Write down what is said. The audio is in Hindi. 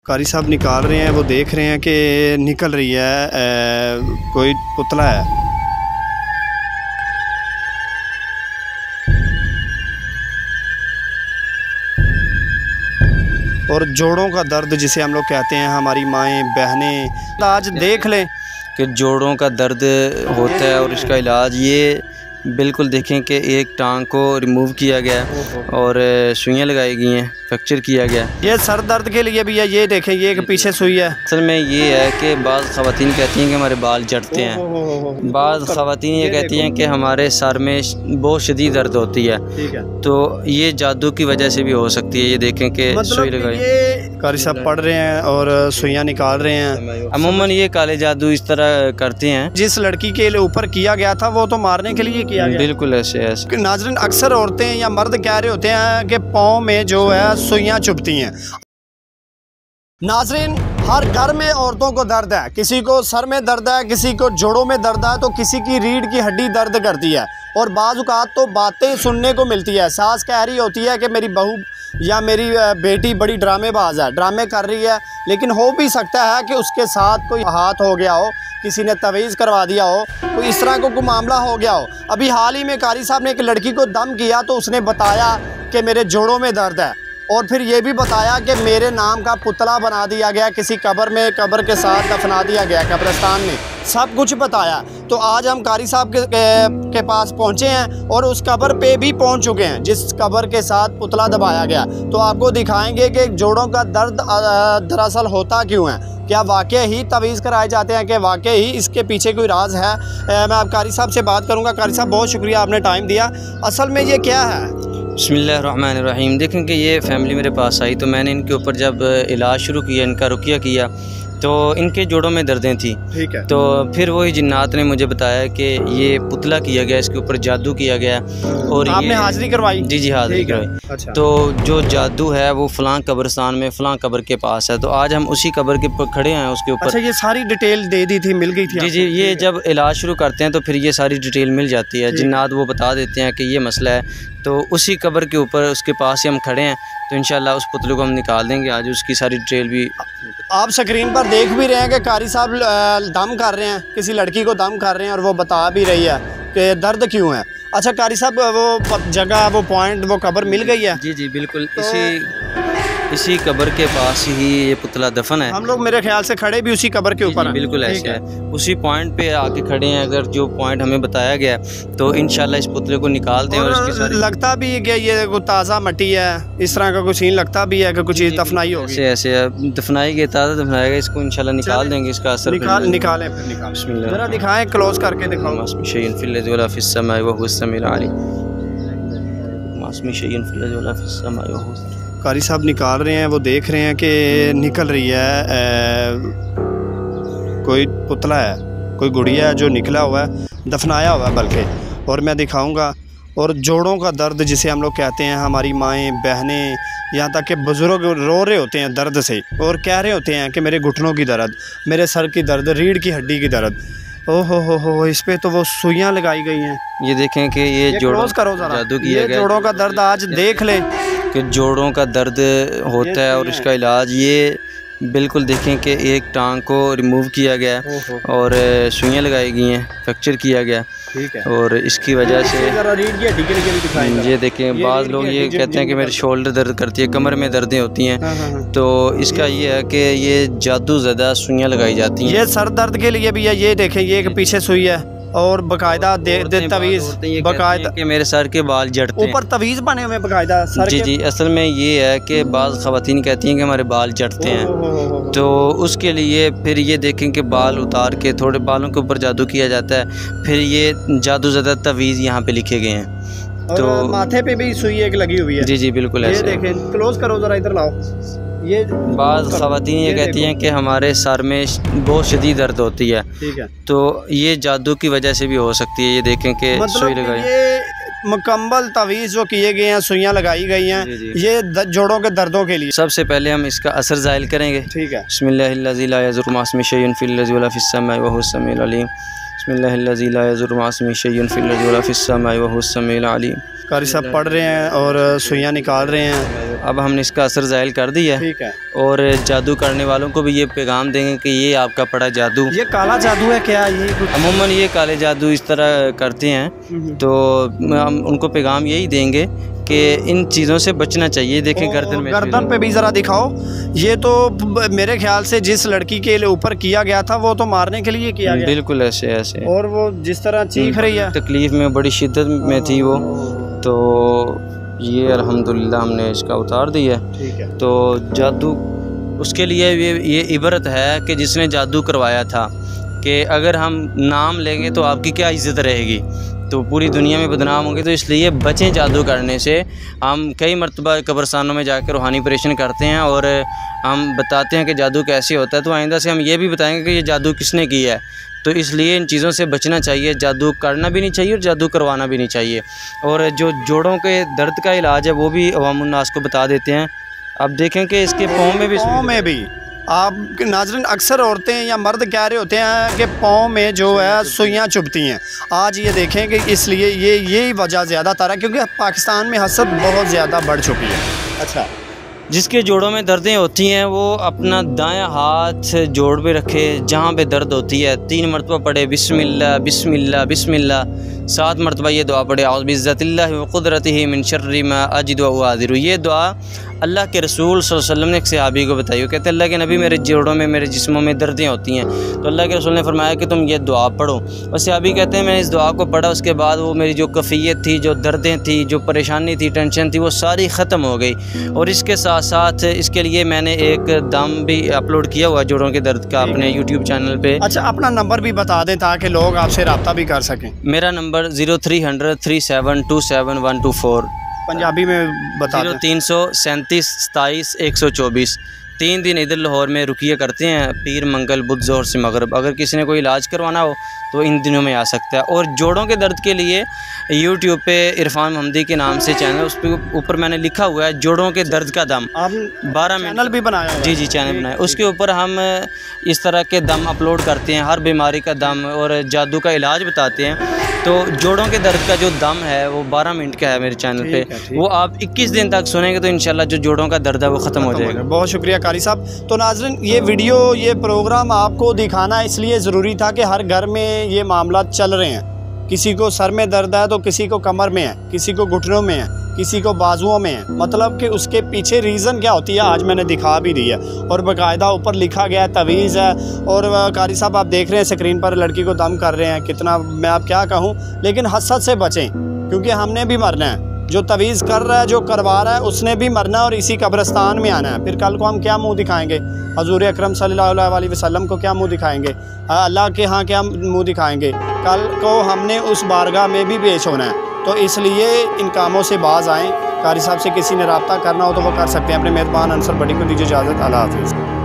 कारी साहब निकाल रहे हैं, वो देख रहे हैं कि निकल रही है कोई पुतला है। और जोड़ों का दर्द जिसे हम लोग कहते हैं, हमारी माएँ बहनें आज देख लें कि जोड़ों का दर्द होता है और इसका इलाज ये बिल्कुल देखें कि एक टांग को रिमूव किया गया और सुइयाँ लगाई गई हैं, फ्रैक्चर किया गया। ये सर दर्द के लिए भी है, ये देखें ये एक पीछे सुई है। असल में ये है कि बाज़ ख़वातीन कहती हैं कि हमारे बाल झड़ते हैं, बाज़ ख़वातीन ये कहती हैं कि हमारे सर में बहुत शदीद दर्द होती है। तो ये जादू की वजह से भी हो सकती है। ये देखें कि सुई लगाई, कारी साहब पढ़ रहे हैं और सुइयाँ निकाल रहे हैं। अमूमन ये काले जादू इस तरह करते हैं। जिस लड़की के ऊपर किया गया था वो तो मारने के लिए किया गया। बिल्कुल ऐसे। नाज़रीन, अक्सर औरतें या मर्द कह रहे होते हैं कि पाँव में जो है सुइयाँ चुभती हैं। नाज़रीन, हर घर में औरतों को दर्द है, किसी को सर में दर्द है, किसी को जोड़ों में दर्द है, तो किसी की रीढ़ की हड्डी दर्द करती है। और बाज़ औक़ात तो बातें सुनने को मिलती है, सास कह रही होती है कि मेरी बहू या मेरी बेटी बड़ी ड्रामेबाज है, ड्रामे कर रही है। लेकिन हो भी सकता है कि उसके साथ कोई हाथ हो गया हो, किसी ने तवीज़ करवा दिया हो, कोई इस तरह का कोई मामला हो गया हो। अभी हाल ही में कारी साहब ने एक लड़की को दम किया तो उसने बताया कि मेरे जोड़ों में दर्द है, और फिर ये भी बताया कि मेरे नाम का पुतला बना दिया गया किसी कब्र में, कब्र के साथ दफना दिया गया कब्रिस्तान में, सब कुछ बताया। तो आज हम कारी साहब के पास पहुंचे हैं और उस कब्र पे भी पहुंच चुके हैं जिस कब्र के साथ पुतला दबाया गया। तो आपको दिखाएंगे कि जोड़ों का दर्द दरअसल होता क्यों है, क्या वाकई ही तवीज़ कराए जाते हैं, कि वाकई ही इसके पीछे कोई राज है। मैं आप कारी साहब से बात करूँगा। कारी साहब, बहुत शुक्रिया, आपने टाइम दिया। असल में ये क्या है? बिस्मिल्लाहिर्रहमानिर्रहीम। देखें कि ये फैमिली मेरे पास आई तो मैंने इनके ऊपर जब इलाज शुरू किया, इनका रुकिया किया, तो इनके जोड़ों में दर्दें थी। ठीक है। तो फिर वही जिन्नात ने मुझे बताया कि ये पुतला किया गया, इसके ऊपर जादू किया गया। और आपने हाज़िरी करवाई? जी हाज़िरी करवाई। अच्छा। तो जो जादू है वो फ़लाँ कब्रिस्तान में फ़लाँ कब्र के पास है। तो आज हम उसी कब्र के ऊपर खड़े हैं, उसके ऊपर। अच्छा, ये सारी डिटेल दे दी थी, मिल गई थी? जी, ये जब इलाज शुरू करते हैं तो फिर ये सारी डिटेल मिल जाती है। जिन्नात वो बता देते हैं कि ये मसला है। तो उसी कब्र के ऊपर उसके पास ही हम खड़े हैं। तो इंशाल्लाह उस पुतले को हम निकाल देंगे आज, उसकी सारी डिटेल भी। आप स्क्रीन पर देख भी रहे हैं कि कारी साहब दम कर रहे हैं, किसी लड़की को दम कर रहे हैं, और वो बता भी रही है कि दर्द क्यों है। अच्छा कारी साहब, वो जगह, वो पॉइंट, वो कब्र मिल गई है? जी बिल्कुल। इसी कब्र के पास ही ये पुतला दफन है। हम लोग मेरे ख्याल से खड़े भी उसी कब्र के ऊपर हैं। बिल्कुल ऐसे है, उसी पॉइंट पे आके खड़े हैं। अगर जो पॉइंट हमें बताया गया तो इंशाल्लाह इस पुतले को निकाल दें। और इसकी सारी लगता भी है कि ये कोई ताज़ा मट्टी है, इस तरह का कुछ सीन लगता भी है कि कुछ चीज़ दफनाई होगी। ऐसे दफनाई गई, ताज़ा दफनाएगा, इसको इंशाल्लाह निकाल देंगे। इसका असर निकालें, जरा दिखाएं, क्लोज करके दिखाओ। कारी साहब निकाल रहे हैं, वो देख रहे हैं कि निकल रही है कोई पुतला है, कोई गुड़िया है जो निकला हुआ है, दफनाया हुआ है बल्कि। और मैं दिखाऊंगा। और जोड़ों का दर्द जिसे हम लोग कहते हैं, हमारी माएँ बहनें, यहाँ तक कि बुज़ुर्ग रो रहे होते हैं दर्द से और कह रहे होते हैं कि मेरे घुटनों की दर्द, मेरे सर की दर्द, रीढ़ की हड्डी की दर्द। ओहो हो, इस पे तो वो सुइयाँ लगाई गई हैं। ये देखें कि ये जोड़ों करो जादू किया गया। जोड़ों का दर्द आज देख लें कि जोड़ों का दर्द होता है और इसका इलाज ये बिल्कुल देखें कि एक टांग को रिमूव किया गया और सुइयाँ लगाई गई हैं, फ्रैक्चर किया गया। ठीक है। और इसकी वजह से ये देखें, बाज़ लोग ये कहते हैं कि मेरे शोल्डर दर्द करती है, कमर में दर्दें होती हैं। तो इसका ये है कि ये जादू ज़्यादा सुइयाँ लगाई जाती हैं। ये सर दर्द के लिए भी है, ये देखें, ये एक पीछे सुई है और बकायदा तवीज़, बकायदा कि मेरे सर के बाल झड़ते हैं, ऊपर तवीज़ बने हुए बकायदा सर। जी असल में ये है कि बाज़ ख़वातीन कहती हैं कि हमारे बाल झड़ते हैं। तो उसके लिए फिर ये देखें कि बाल उतार के थोड़े बालों के ऊपर जादू किया जाता है। फिर ये जादू ज़्यादा तवीज़ यहाँ पे लिखे गए हैं। तो माथे पे भी सुई एक लगी हुई है। जी बिल्कुल ऐसे। ये देखें, क्लोज करो ज़रा, इधर लाओ। ये बाज़ ख़वातीन ये कहती हैं कि हमारे सर में बहुत शदीद दर्द होती है। ठीक है। तो ये जादू की वजह से भी हो सकती है। ये देखें कि सुई लगाई, ये मुकम्मल तवीज़ जो किए गए हैं, सुइयाँ लगाई गई हैं, ये जोड़ों के दर्दों के लिए। सबसे पहले हम इसका असर ज़ाहिर करेंगे। ठीक है। बिस्मिल्लाहिर्रहमानिर्रहीम। बिस्मिल्लाहिल्लज़ी ला यज़ुर्रु मअ इस्मिही शै'उन फ़िल अर्ज़ि वला फ़िस समाई व हुवस समीउल अलीम। कारी साहब पढ़ रहे हैं और सुइयाँ निकाल रहे हैं। अब हमने इसका असर ज़ाहिल कर दिया है, ठीक है। और जादू करने वालों को भी ये पैगाम देंगे कि ये आपका पड़ा जादू। ये काला जादू है क्या? ये अमूमन ये काले जादू इस तरह करते हैं, तो हम उनको पैगाम यही देंगे कि इन चीज़ों से बचना चाहिए। देखें गर्दन पे भी ज़रा दिखाओ। ये तो मेरे ख्याल से जिस लड़की के ऊपर किया गया था वो तो मारने के लिए किया गया। बिल्कुल ऐसे ऐसे। और वो जिस तरह चीख रही है, तकलीफ़ में बड़ी शिद्दत में थी वो, तो ये अल्हम्दुलिल्लाह हमने इसका उतार दिया। ठीक है। तो जादू उसके लिए ये इबरत है कि जिसने जादू करवाया था कि अगर हम नाम लेंगे तो आपकी क्या इज़्ज़त रहेगी, तो पूरी दुनिया में बदनाम होंगे। तो इसलिए बचें जादू करने से। हम कई मरतबा कब्रस्तानों में जाकर रूहानी ऑपरेशन करते हैं और हम बताते हैं कि जादू कैसे होता है, तो आइंदा से हम ये भी बताएंगे कि ये जादू किसने किया है। तो इसलिए इन चीज़ों से बचना चाहिए। जादू करना भी नहीं चाहिए और जादू करवाना भी नहीं चाहिए। और जो जोड़ों के दर्द का इलाज है वो भी अवामुन्नास को बता देते हैं। अब देखें कि इसके पाँव में भी आप नाज़रीन अक्सर औरतें या मर्द कह रहे होते हैं कि पाँव में जो है सुइयाँ चुभती हैं। आज ये देखें कि इसलिए यही वजह ज़्यादातर है क्योंकि पाकिस्तान में हसद बहुत ज़्यादा बढ़ चुकी है। अच्छा, जिसके जोड़ों में दर्दें होती हैं वो अपना दायां हाथ जोड़ पे रखे जहाँ पे दर्द होती है, 3 मरतबा पढ़े बिस्मिल्लाह बिस्मिल्लाह बिस्मिल्लाह। 7 मरतबा ये दुआ पढ़े औज़ु बिइज़्ज़तिल्लाहि व क़ुदरतिही मिन शर्रि मा अजिदु व उहाज़िरु। ये दुआ अल्लाह के रसूल सल्लल्लाहु अलैहि वसल्लम ने एक सहाबी को बताई। वो कहते हैं अल्लाह के नबी मेरे जोड़ों में मेरे जिस्मों में दर्दें होती हैं, तो अल्लाह के रसूल ने फरमाया कि तुम ये दुआ पढ़ो। और सहाबी कहते हैं मैंने इस दुआ को पढ़ा, उसके बाद वो मेरी जो कफ़ियत थी, जो दर्दें थी, जो परेशानी थी, टेंशन थी, वो सारी ख़त्म हो गई। और इसके साथ साथ इसके लिए मैंने एक दम भी अपलोड किया हुआ जोड़ों के दर्द का अपने यूट्यूब चैनल पे। अच्छा, अपना नंबर भी बता दें ताकि लोग आपसे रब्ता भी कर सकें। मेरा नंबर 0300 3727 पंजाबी में बता दें। 0337 27 124। 3 दिन इधर लाहौर में रुकिया करते हैं, पीर मंगल बुध ज़ोहर से मगरिब। अगर किसी ने कोई इलाज करवाना हो तो इन दिनों में आ सकता है। और जोड़ों के दर्द के लिए यूट्यूब पे इरफान महमदी के नाम से चैनल, उस पर ऊपर मैंने लिखा हुआ है जोड़ों के दर्द का दम। आप 12 मिनट चैनल भी बनाया हुआ है? जी चैनल बनाया। उसके ऊपर हम इस तरह के दम अपलोड करते हैं, हर बीमारी का दम और जादू का इलाज बताते हैं। तो जोड़ों के दर्द का जो दम है वो 12 मिनट का है मेरे चैनल पे। वो आप 21 दिन तक सुनेंगे तो इंशाल्लाह जो जोड़ों का दर्द है वो ख़त्म हो जाएगा। बहुत शुक्रिया कारी साहब। तो नाज़रीन ये वीडियो, ये प्रोग्राम आपको दिखाना इसलिए ज़रूरी था कि हर घर में ये मामला चल रहे हैं। किसी को सर में दर्द है तो किसी को कमर में है, किसी को घुटनों में है, किसी को बाजुओं में है। मतलब कि उसके पीछे रीज़न क्या होती है आज मैंने दिखा भी दी है और बाकायदा ऊपर लिखा गया है, तवीज़ है। और कारी साहब आप देख रहे हैं स्क्रीन पर लड़की को दम कर रहे हैं, कितना मैं आप क्या कहूँ। लेकिन हसद से बचें क्योंकि हमने भी मरना है। जो तवीज़ कर रहा है, जो करवा रहा है, उसने भी मरना और इसी कब्रिस्तान में आना है। फिर कल को हम क्या मुंह दिखाएंगे? हजूर अकरम सल्लल्लाहु अलैहि वसल्लम को क्या मुंह दिखाएंगे? अल्लाह के यहाँ क्या मुंह दिखाएंगे? कल को हमने उस बारगाह में भी पेश होना है। तो इसलिए इन कामों से बाज आएँ। कारी साहब से किसी ने रब्ता करना हो तो वो कर सकते हैं। अपने मेज़बान अंसर बड़ी को दीजिए इजाज़त। अल्लाह हाफ़िज़।